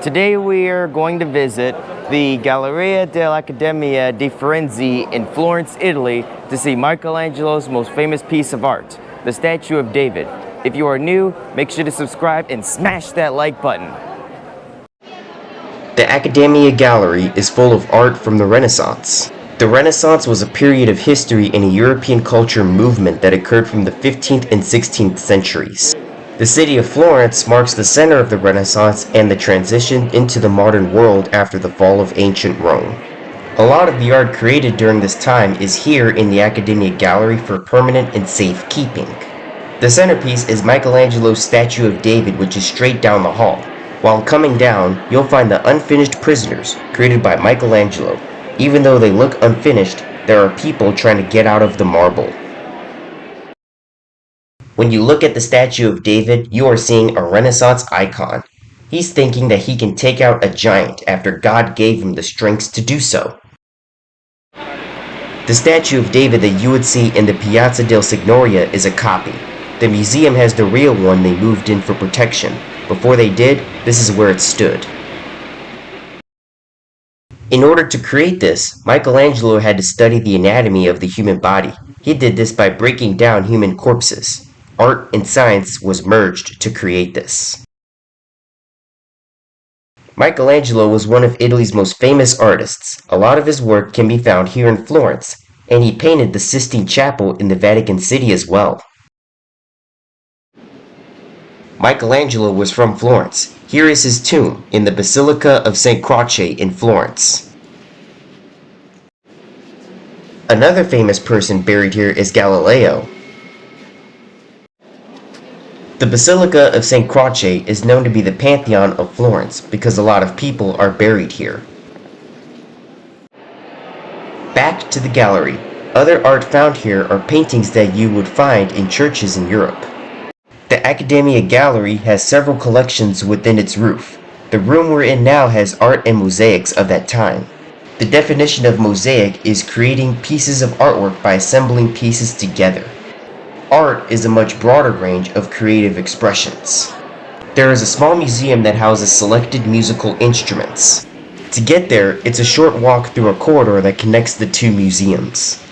Today we are going to visit the Galleria dell'Accademia di Firenze in Florence, Italy to see Michelangelo's most famous piece of art, the statue of David. If you are new, make sure to subscribe and smash that like button. The Accademia Gallery is full of art from the Renaissance. The Renaissance was a period of history in a European culture movement that occurred from the 15th and 16th centuries. The city of Florence marks the center of the Renaissance and the transition into the modern world after the fall of ancient Rome. A lot of the art created during this time is here in the Accademia Gallery for permanent and safe keeping. The centerpiece is Michelangelo's statue of David, which is straight down the hall. While coming down, you'll find the unfinished prisoners created by Michelangelo. Even though they look unfinished, there are people trying to get out of the marble. When you look at the statue of David, you are seeing a Renaissance icon. He's thinking that he can take out a giant after God gave him the strength to do so. The statue of David that you would see in the Piazza del Signoria is a copy. The museum has the real one they moved in for protection. Before they did, this is where it stood. In order to create this, Michelangelo had to study the anatomy of the human body. He did this by breaking down human corpses. Art and science was merged to create this. Michelangelo was one of Italy's most famous artists. A lot of his work can be found here in Florence, and he painted the Sistine Chapel in the Vatican City as well. Michelangelo was from Florence. Here is his tomb in the Basilica of St. Croce in Florence. Another famous person buried here is Galileo. The Basilica of St. Croce is known to be the Pantheon of Florence because a lot of people are buried here. Back to the gallery. Other art found here are paintings that you would find in churches in Europe. The Accademia Gallery has several collections within its roof. The room we're in now has art and mosaics of that time. The definition of mosaic is creating pieces of artwork by assembling pieces together. Art is a much broader range of creative expressions. There is a small museum that houses selected musical instruments. To get there, it's a short walk through a corridor that connects the two museums.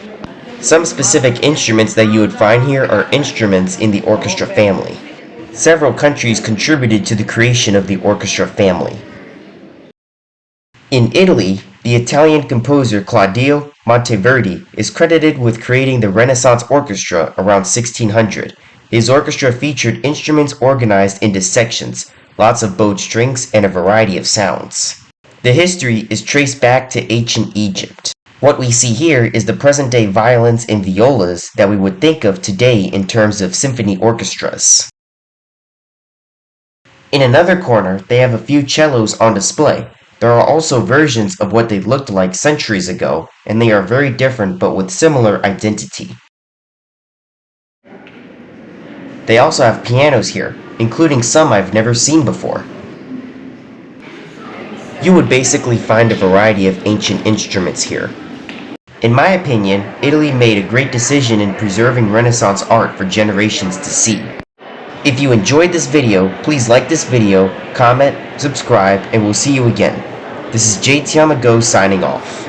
Some specific instruments that you would find here are instruments in the orchestra family. Several countries contributed to the creation of the orchestra family. In Italy, the Italian composer Claudio Monteverdi is credited with creating the Renaissance orchestra around 1600. His orchestra featured instruments organized into sections, lots of bowed strings, and a variety of sounds. The history is traced back to ancient Egypt. What we see here is the present-day violins and violas that we would think of today in terms of symphony orchestras. In another corner, they have a few cellos on display. There are also versions of what they looked like centuries ago, and they are very different but with similar identity. They also have pianos here, including some I've never seen before. You would basically find a variety of ancient instruments here. In my opinion, Italy made a great decision in preserving Renaissance art for generations to see. If you enjoyed this video, please like this video, comment, subscribe, and we'll see you again. This is JT on the Go signing off.